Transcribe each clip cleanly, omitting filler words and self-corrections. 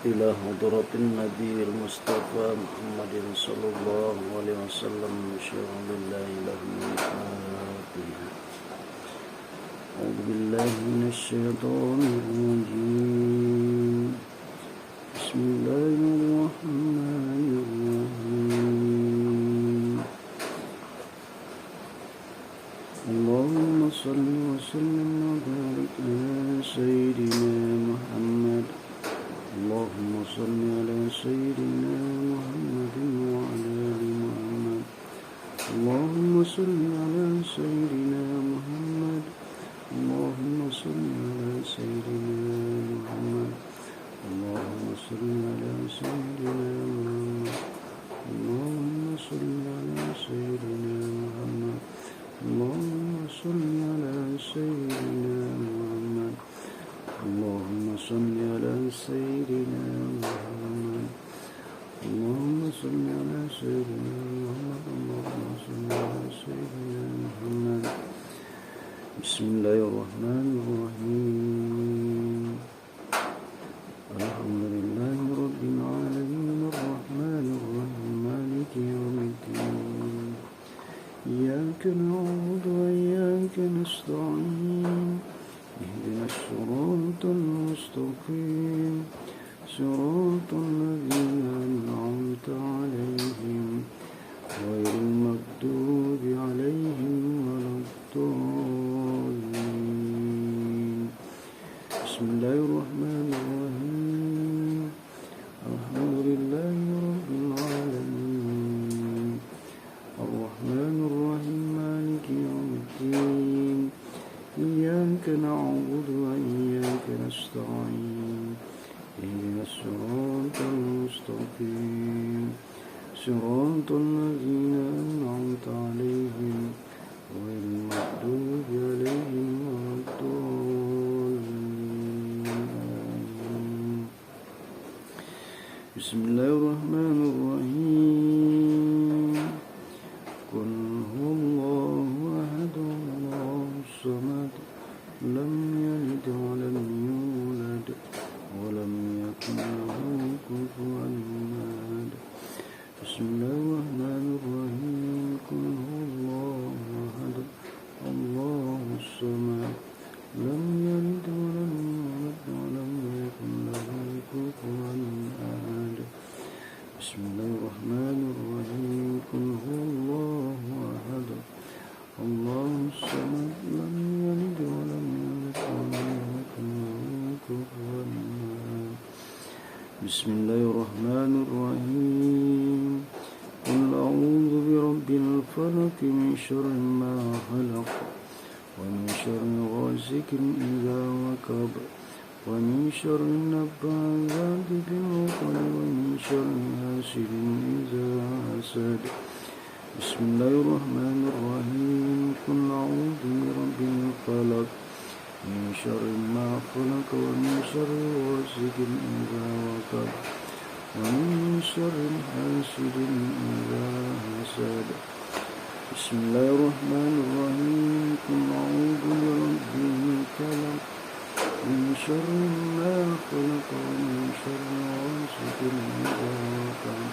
إلى حضرة النبي المصطفى محمد صلى الله عليه وسلم شر لله له الفاتحة. أعوذ بالله من الشيطان الرجيم. بسم الله الرحمن الرحيم. اللهم صل وسلم وبارك على سيدنا محمد. اللهم صل على سيدنا محمد وعلى آل محمد. اللهم صل على سيدنا محمد. اللهم صل على سيدنا محمد. اللهم صل على سيدنا محمد. اللهم صل على سيدنا محمد. اللهم صل على سيدنا محمد. اللهم صل على سيدنا محمد. اللهم صل على سيدنا محمد. اللهم صل على سيدنا محمد. بسم الله الرحمن الرحيم. الحمد لله رب العالمين الرحمن الرحيم مالك يوم الدين. إياك نعبد وإياك نستعين. اهدنا الصراط المستقيم صراط الذين أنعمت عليهم غير المغضوب عليهم ولا الضالين. بسم الله الرحمن الرحيم. الحمد لله رب العالمين الرحمن الرحيم مالك يوم الدين. إياك نعبد وإياك نستعين. اهدنا الصراط المستقيم صراط الذين أنعمت عليهم غير المغضوب عليهم ولا الضالين. بسم الله الرحمن الرحيم. قل هو الله أحد الله الصمد لم يلد ولم يولد ولم يكن له كفوا أحد. بسم الله الرحمن الرحيم. قل هو الله أحد الله الصمد لم يلد ولم يولد ولم يكن له كفوا أحد. بسم الله الرحمن الرحيم. قل هو الله أحد الله الصمد لم يلد ولم يولد ولم يكن له كفوا أحد. بسم الله الرحمن الرحيم. قل أعوذ برب الفلق من شر ما خلق ومن شر غاسق إذا وقب ومن شر النفاثات في العقد ومن شر حاسد إذا حسد. بسم الله الرحمن الرحيم. قل أعوذ برب الفلق من شر ما خلق ومن شر غاسق إذا وقب ومن شر حاسد إذا حسد. بسم الله الرحمن الرحيم. قل أعوذ برب الفلق من شر ما خلق ومن شر غاسق إذا وقب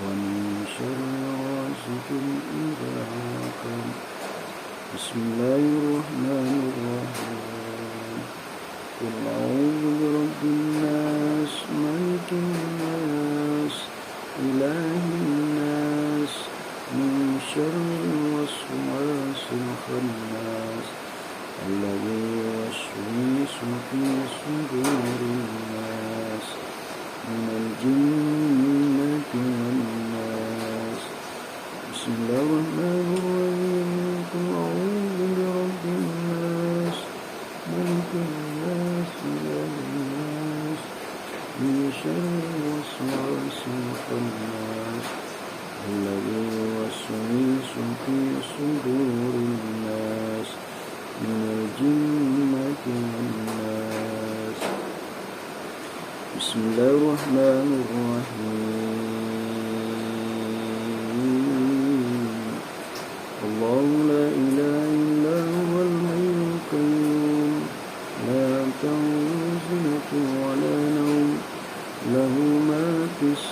ومن شر غاسق إذا وقب. بسم الله الرحمن الرحيم. قل أعوذ برب الناس ملك الناس إله الناس من شر الوسواس الخناس الذي يوسوس في صدور الناس من الجنة والناس. بسم الله الرحمن الرحيم. قل أعوذ برب الناس ملك الناس إله الناس من شر الوسواس الخناس الذي يوسوس في صدور الناس من الجنة والناس. بسم الله الرحمن الرحيم. الله لا إله إلا هو الحي القيوم لا تأخذه سنة ولا نوم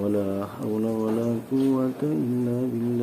ولا حول ولا قوة إلا بالله